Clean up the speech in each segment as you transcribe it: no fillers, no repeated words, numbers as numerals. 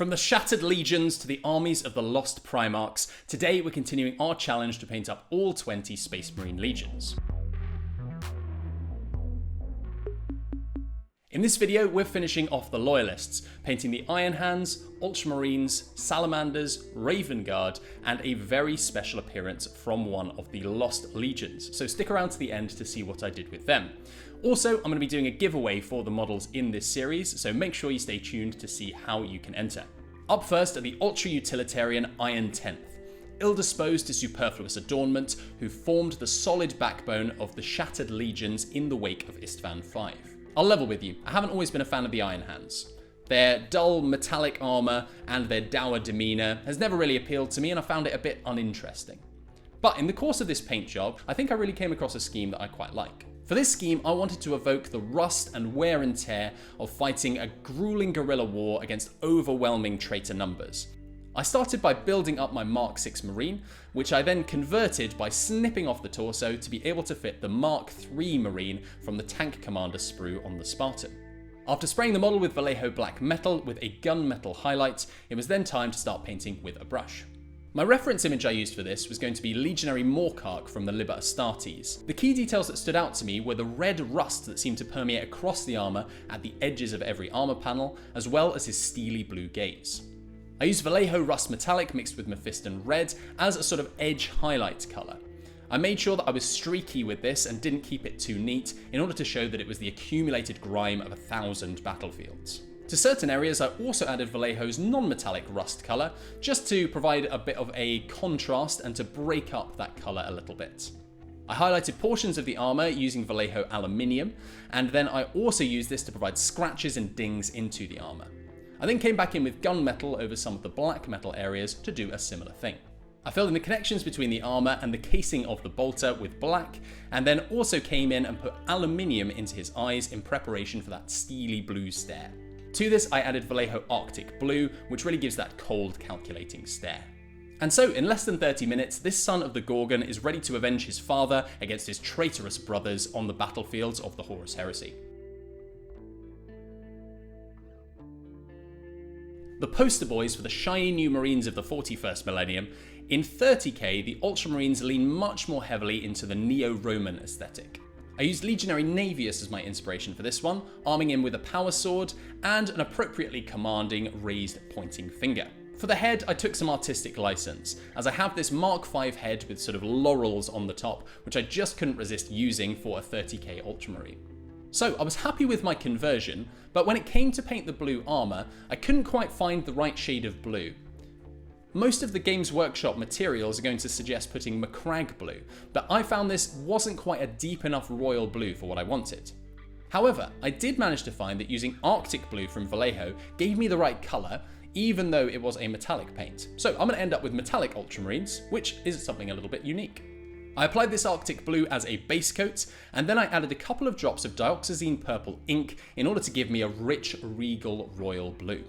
From the shattered legions to the armies of the lost Primarchs, today we're continuing our challenge to paint up all 20 Space Marine legions. In this video, we're finishing off the Loyalists, painting the Iron Hands, Ultramarines, Salamanders, Raven Guard, and a very special appearance from one of the Lost Legions, so stick around to the end to see what I did with them. Also, I'm going to be doing a giveaway for the models in this series, so make sure you stay tuned to see how you can enter. Up first are the ultra-utilitarian Iron 10th, ill-disposed to superfluous adornment, who formed the solid backbone of the shattered legions in the wake of Istvan V. I'll level with you, I haven't always been a fan of the Iron Hands. Their dull metallic armour and their dour demeanour has never really appealed to me, and I found it a bit uninteresting. But in the course of this paint job, I think I really came across a scheme that I quite like. For this scheme, I wanted to evoke the rust and wear and tear of fighting a grueling guerrilla war against overwhelming traitor numbers. I started by building up my Mark 6 Marine, which I then converted by snipping off the torso to be able to fit the Mark 3 Marine from the Tank Commander sprue on the Spartan. After spraying the model with Vallejo black metal with a gunmetal highlight, it was then time to start painting with a brush. My reference image I used for this was going to be Legionary Morkark from the Liber Astartes. The key details that stood out to me were the red rust that seemed to permeate across the armour at the edges of every armour panel, as well as his steely blue gaze. I used Vallejo Rust Metallic mixed with Mephiston Red as a sort of edge highlight colour. I made sure that I was streaky with this and didn't keep it too neat in order to show that it was the accumulated grime of 1,000 battlefields. To certain areas I also added Vallejo's non-metallic rust colour, just to provide a bit of a contrast and to break up that colour a little bit. I highlighted portions of the armour using Vallejo Aluminium, and then I also used this to provide scratches and dings into the armour. I then came back in with gunmetal over some of the black metal areas to do a similar thing. I filled in the connections between the armour and the casing of the bolter with black, and then also came in and put aluminium into his eyes in preparation for that steely blue stare. To this I added Vallejo Arctic Blue, which really gives that cold, calculating stare. And so, in less than 30 minutes, this son of the Gorgon is ready to avenge his father against his traitorous brothers on the battlefields of the Horus Heresy. The poster boys for the shiny new Marines of the 41st millennium, in 30k the Ultramarines lean much more heavily into the neo-Roman aesthetic. I used Legionary Navius as my inspiration for this one, arming him with a power sword and an appropriately commanding raised pointing finger. For the head, I took some artistic license, as I have this Mark V head with sort of laurels on the top, which I just couldn't resist using for a 30k Ultramarine. So I was happy with my conversion, but when it came to paint the blue armour, I couldn't quite find the right shade of blue. Most of the Games Workshop materials are going to suggest putting Macragge blue, but I found this wasn't quite a deep enough royal blue for what I wanted. However, I did manage to find that using Arctic blue from Vallejo gave me the right colour, even though it was a metallic paint. So I'm going to end up with metallic Ultramarines, which is something a little bit unique. I applied this Arctic blue as a base coat, and then I added a couple of drops of dioxazine purple ink in order to give me a rich, regal royal blue.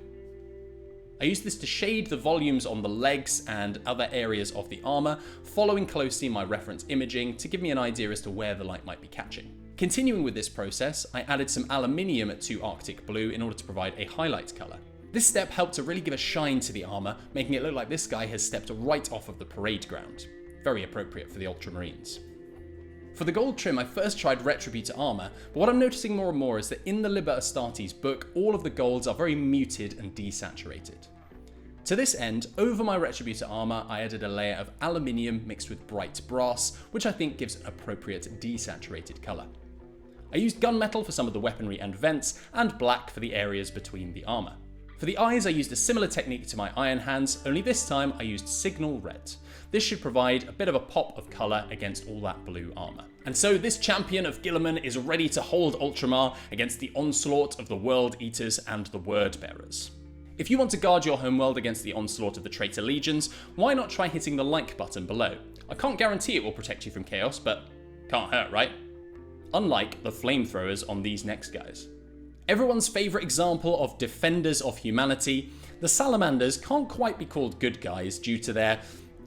I used this to shade the volumes on the legs and other areas of the armour, following closely my reference imaging to give me an idea as to where the light might be catching. Continuing with this process, I added some aluminium to Arctic blue in order to provide a highlight colour. This step helped to really give a shine to the armour, making it look like this guy has stepped right off of the parade ground. Very appropriate for the Ultramarines. For the gold trim, I first tried Retributor armour, but what I'm noticing more and more is that in the Liber Astartes book, all of the golds are very muted and desaturated. To this end, over my Retributor armour, I added a layer of aluminium mixed with bright brass, which I think gives an appropriate desaturated colour. I used gunmetal for some of the weaponry and vents, and black for the areas between the armour. For the eyes, I used a similar technique to my Iron Hands, only this time I used Signal Red. This should provide a bit of a pop of colour against all that blue armour. And so this champion of Guilliman is ready to hold Ultramar against the onslaught of the World Eaters and the Word Bearers. If you want to guard your homeworld against the onslaught of the traitor legions, why not try hitting the like button below? I can't guarantee it will protect you from chaos, but can't hurt, right? Unlike the flamethrowers on these next guys. Everyone's favourite example of defenders of humanity, the Salamanders can't quite be called good guys due to their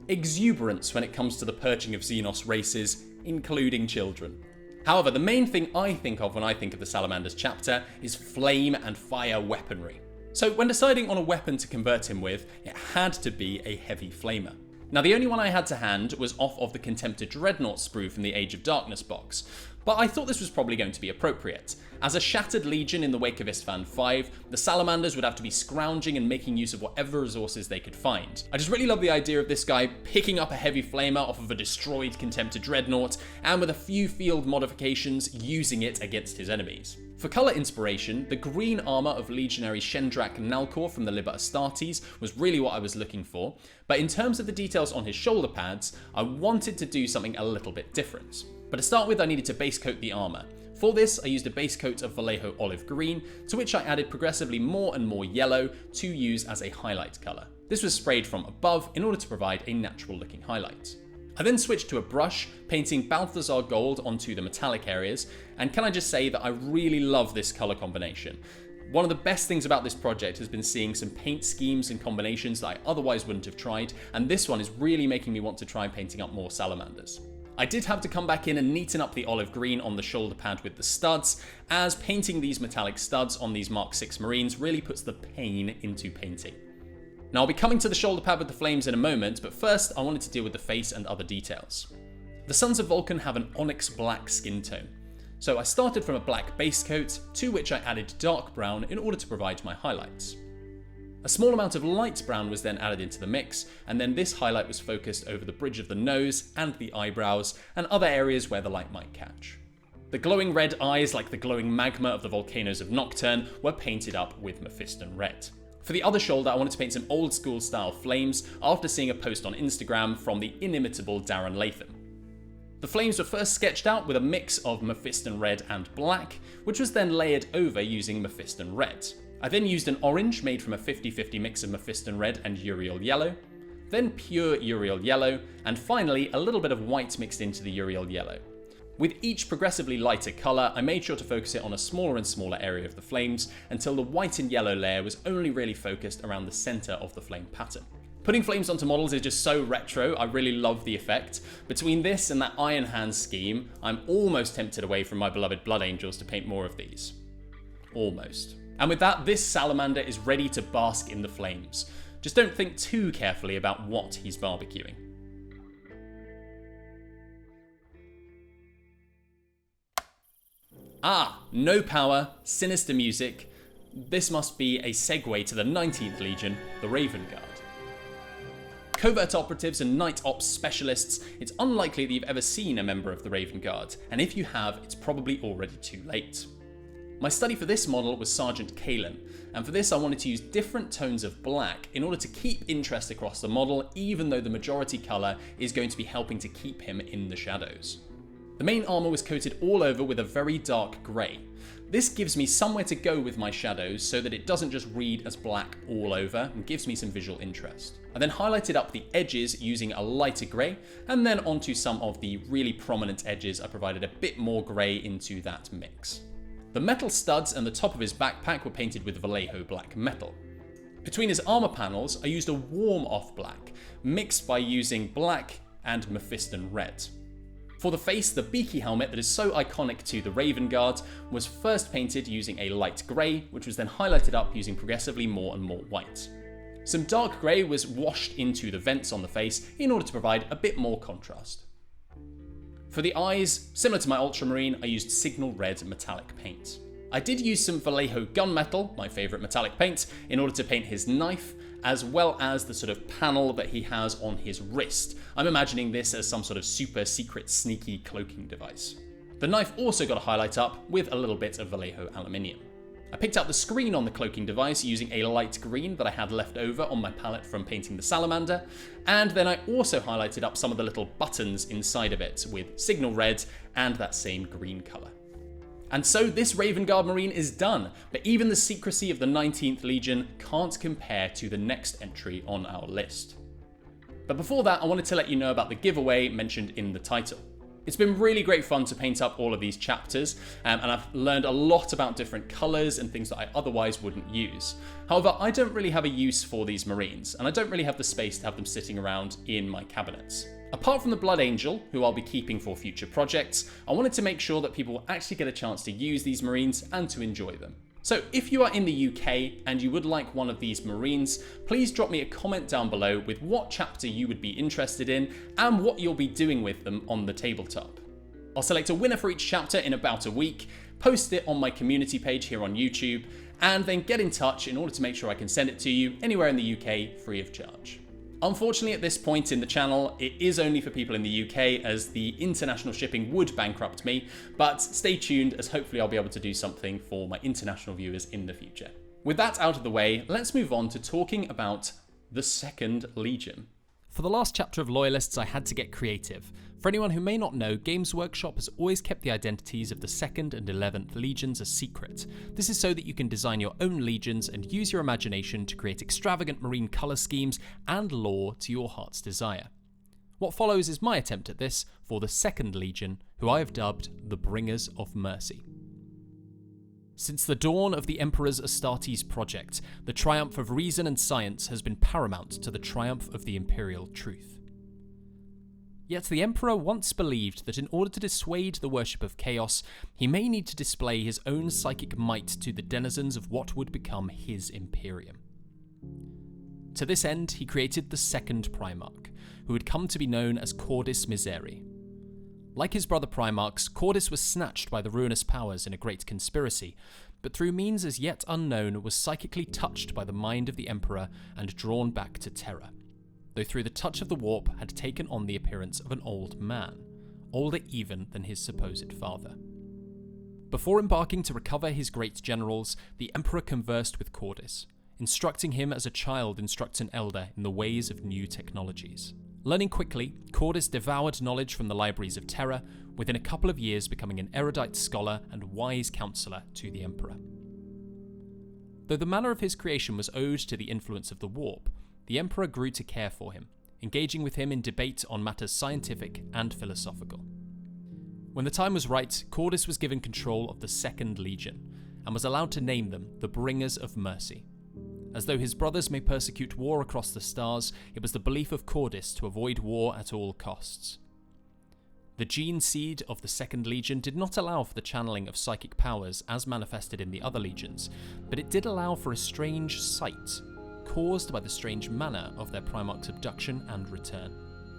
exuberance when it comes to the purging of Xenos races, including children. However, the main thing I think of when I think of the Salamanders chapter is flame and fire weaponry. So when deciding on a weapon to convert him with, it had to be a heavy flamer. Now the only one I had to hand was off of the Contemptor Dreadnought sprue from the Age of Darkness box, but I thought this was probably going to be appropriate. As a shattered legion in the wake of Isstvan 5, the Salamanders would have to be scrounging and making use of whatever resources they could find. I just really love the idea of this guy picking up a heavy flamer off of a destroyed Contemptor Dreadnought, and with a few field modifications, using it against his enemies. For colour inspiration, the green armour of Legionary Shendrak Nalkor from the Liber Astartes was really what I was looking for, but in terms of the details on his shoulder pads, I wanted to do something a little bit different. But to start with, I needed to base coat the armour. For this, I used a base coat of Vallejo Olive Green, to which I added progressively more and more yellow to use as a highlight colour. This was sprayed from above in order to provide a natural looking highlight. I then switched to a brush, painting Balthazar Gold onto the metallic areas, and can I just say that I really love this colour combination. One of the best things about this project has been seeing some paint schemes and combinations that I otherwise wouldn't have tried, and this one is really making me want to try painting up more Salamanders. I did have to come back in and neaten up the olive green on the shoulder pad with the studs, as painting these metallic studs on these Mark 6 Marines really puts the pain into painting. Now I'll be coming to the shoulder pad with the flames in a moment, but first I wanted to deal with the face and other details. The Sons of Vulcan have an onyx black skin tone, so I started from a black base coat, to which I added dark brown in order to provide my highlights. A small amount of light brown was then added into the mix, and then this highlight was focused over the bridge of the nose and the eyebrows, and other areas where the light might catch. The glowing red eyes, like the glowing magma of the volcanoes of Nocturne, were painted up with Mephiston red. For the other shoulder, I wanted to paint some old school style flames after seeing a post on Instagram from the inimitable Darren Latham. The flames were first sketched out with a mix of Mephiston red and black, which was then layered over using Mephiston red. I then used an orange made from a 50-50 mix of Mephiston red and Uriel yellow, then pure Uriel yellow, and finally a little bit of white mixed into the Uriel yellow. With each progressively lighter colour, I made sure to focus it on a smaller and smaller area of the flames until the white and yellow layer was only really focused around the centre of the flame pattern. Putting flames onto models is just so retro, I really love the effect. Between this and that Iron Hands scheme, I'm almost tempted away from my beloved Blood Angels to paint more of these. Almost. And with that, this Salamander is ready to bask in the flames. Just don't think too carefully about what he's barbecuing. Ah, no power, sinister music. This must be a segue to the 19th Legion, the Raven Guard. Covert operatives and night ops specialists, it's unlikely that you've ever seen a member of the Raven Guard, and if you have, it's probably already too late. My study for this model was Sergeant Kalen, and for this I wanted to use different tones of black in order to keep interest across the model, even though the majority colour is going to be helping to keep him in the shadows. The main armour was coated all over with a very dark grey. This gives me somewhere to go with my shadows so that it doesn't just read as black all over and gives me some visual interest. I then highlighted up the edges using a lighter grey, and then onto some of the really prominent edges I provided a bit more grey into that mix. The metal studs and the top of his backpack were painted with Vallejo black metal. Between his armour panels I used a warm off black, mixed by using black and Mephiston red. For the face, the beaky helmet that is so iconic to the Raven Guard was first painted using a light grey, which was then highlighted up using progressively more and more white. Some dark grey was washed into the vents on the face in order to provide a bit more contrast. For the eyes, similar to my Ultramarine, I used signal red metallic paint. I did use some Vallejo gunmetal, my favourite metallic paint, in order to paint his knife, as well as the sort of panel that he has on his wrist. I'm imagining this as some sort of super secret sneaky cloaking device. The knife also got a highlight up with a little bit of Vallejo aluminium. I picked out the screen on the cloaking device using a light green that I had left over on my palette from painting the Salamander, and then I also highlighted up some of the little buttons inside of it with signal red and that same green colour. And so this Raven Guard Marine is done, but even the secrecy of the 19th Legion can't compare to the next entry on our list. But before that, I wanted to let you know about the giveaway mentioned in the title. It's been really great fun to paint up all of these chapters, and I've learned a lot about different colours and things that I otherwise wouldn't use. However, I don't really have a use for these Marines, and I don't really have the space to have them sitting around in my cabinets. Apart from the Blood Angel, who I'll be keeping for future projects, I wanted to make sure that people will actually get a chance to use these Marines and to enjoy them. So if you are in the UK and you would like one of these Marines, please drop me a comment down below with what chapter you would be interested in and what you'll be doing with them on the tabletop. I'll select a winner for each chapter in about a week, post it on my community page here on YouTube, and then get in touch in order to make sure I can send it to you anywhere in the UK free of charge. Unfortunately, at this point in the channel, it is only for people in the UK as the international shipping would bankrupt me, but stay tuned as hopefully I'll be able to do something for my international viewers in the future. With that out of the way, let's move on to talking about the Second Legion. For the last chapter of Loyalists, I had to get creative. For anyone who may not know, Games Workshop has always kept the identities of the 2nd and 11th Legions a secret. This is so that you can design your own legions and use your imagination to create extravagant marine colour schemes and lore to your heart's desire. What follows is my attempt at this for the 2nd Legion, who I have dubbed the Bringers of Mercy. Since the dawn of the Emperor's Astartes project, the triumph of reason and science has been paramount to the triumph of the imperial truth. Yet the Emperor once believed that in order to dissuade the worship of chaos, he may need to display his own psychic might to the denizens of what would become his Imperium. To this end, he created the second Primarch, who would come to be known as Cordis Miseri. Like his brother Primarchs, Cordis was snatched by the ruinous powers in a great conspiracy, but through means as yet unknown was psychically touched by the mind of the Emperor and drawn back to Terra, though through the touch of the warp had taken on the appearance of an old man, older even than his supposed father. Before embarking to recover his great generals, the Emperor conversed with Cordis, instructing him as a child instructs an elder in the ways of new technologies. Learning quickly, Cordis devoured knowledge from the libraries of Terra, within a couple of years becoming an erudite scholar and wise counsellor to the Emperor. Though the manner of his creation was owed to the influence of the warp, the Emperor grew to care for him, engaging with him in debate on matters scientific and philosophical. When the time was right, Cordis was given control of the Second Legion, and was allowed to name them the Bringers of Mercy. As though his brothers may persecute war across the stars, it was the belief of Cordis to avoid war at all costs. The gene seed of the Second Legion did not allow for the channeling of psychic powers as manifested in the other legions, but it did allow for a strange sight, caused by the strange manner of their Primarch's abduction and return.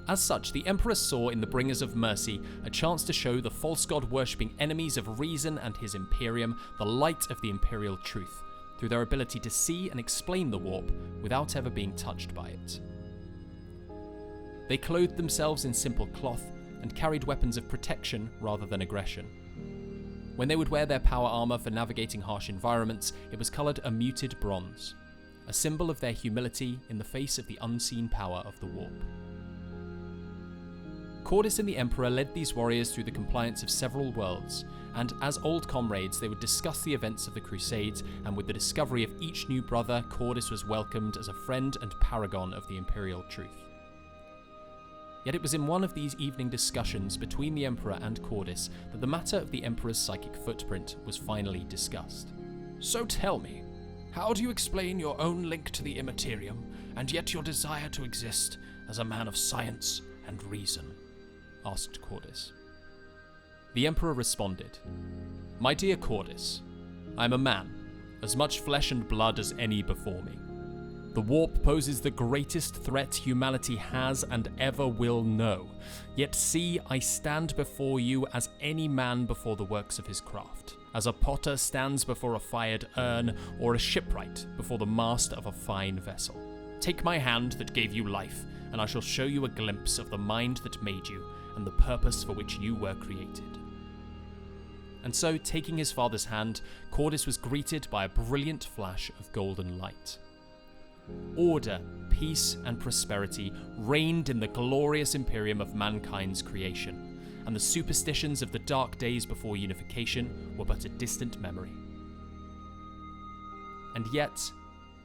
As such, the Emperor saw in the Bringers of Mercy a chance to show the false god worshipping enemies of reason and his Imperium the light of the imperial truth, through their ability to see and explain the warp without ever being touched by it. They clothed themselves in simple cloth and carried weapons of protection rather than aggression. When they would wear their power armor for navigating harsh environments, it was colored a muted bronze, a symbol of their humility in the face of the unseen power of the warp. Cordis and the Emperor led these warriors through the compliance of several worlds, and as old comrades they would discuss the events of the Crusades, and with the discovery of each new brother, Cordis was welcomed as a friend and paragon of the imperial truth. Yet it was in one of these evening discussions between the Emperor and Cordis that the matter of the Emperor's psychic footprint was finally discussed. "So tell me, how do you explain your own link to the Immaterium, and yet your desire to exist as a man of science and reason?" asked Cordis. The Emperor responded, "My dear Cordis, I am a man, as much flesh and blood as any before me. The warp poses the greatest threat humanity has and ever will know, yet see, I stand before you as any man before the works of his craft, as a potter stands before a fired urn, or a shipwright before the mast of a fine vessel. Take my hand that gave you life, and I shall show you a glimpse of the mind that made you, and the purpose for which you were created." And so, taking his father's hand, Cordis was greeted by a brilliant flash of golden light. Order, peace, and prosperity reigned in the glorious Imperium of mankind's creation, and the superstitions of the dark days before unification were but a distant memory. And yet,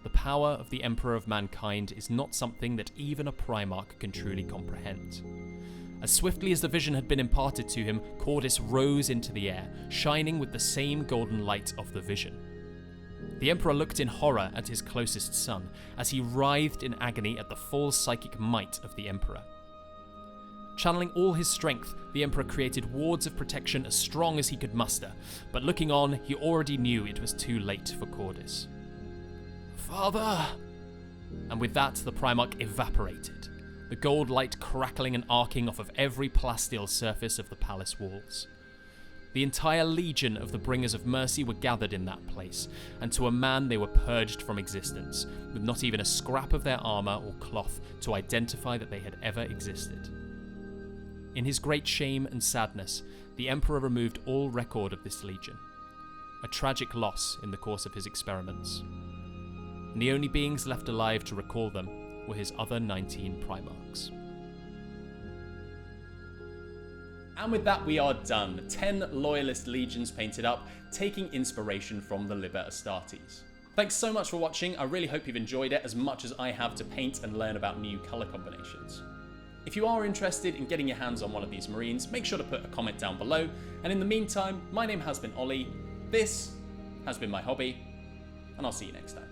the power of the Emperor of mankind is not something that even a Primarch can truly comprehend. As swiftly as the vision had been imparted to him, Cordis rose into the air, shining with the same golden light of the vision. The Emperor looked in horror at his closest son, as he writhed in agony at the full psychic might of the Emperor. Channeling all his strength, the Emperor created wards of protection as strong as he could muster, but looking on, he already knew it was too late for Cordis. "Father!" And with that, the Primarch evaporated, the gold light crackling and arcing off of every plasteel surface of the palace walls. The entire legion of the Bringers of Mercy were gathered in that place, and to a man they were purged from existence, with not even a scrap of their armour or cloth to identify that they had ever existed. In his great shame and sadness, the Emperor removed all record of this legion, a tragic loss in the course of his experiments. And the only beings left alive to recall them were his other 19 Primarchs. And with that we are done. 10 loyalist legions painted up, taking inspiration from the Liber Astartes. Thanks so much for watching. I really hope you've enjoyed it as much as I have to paint and learn about new colour combinations. If you are interested in getting your hands on one of these Marines, make sure to put a comment down below. And in the meantime, my name has been Ollie, this has been my hobby, and I'll see you next time.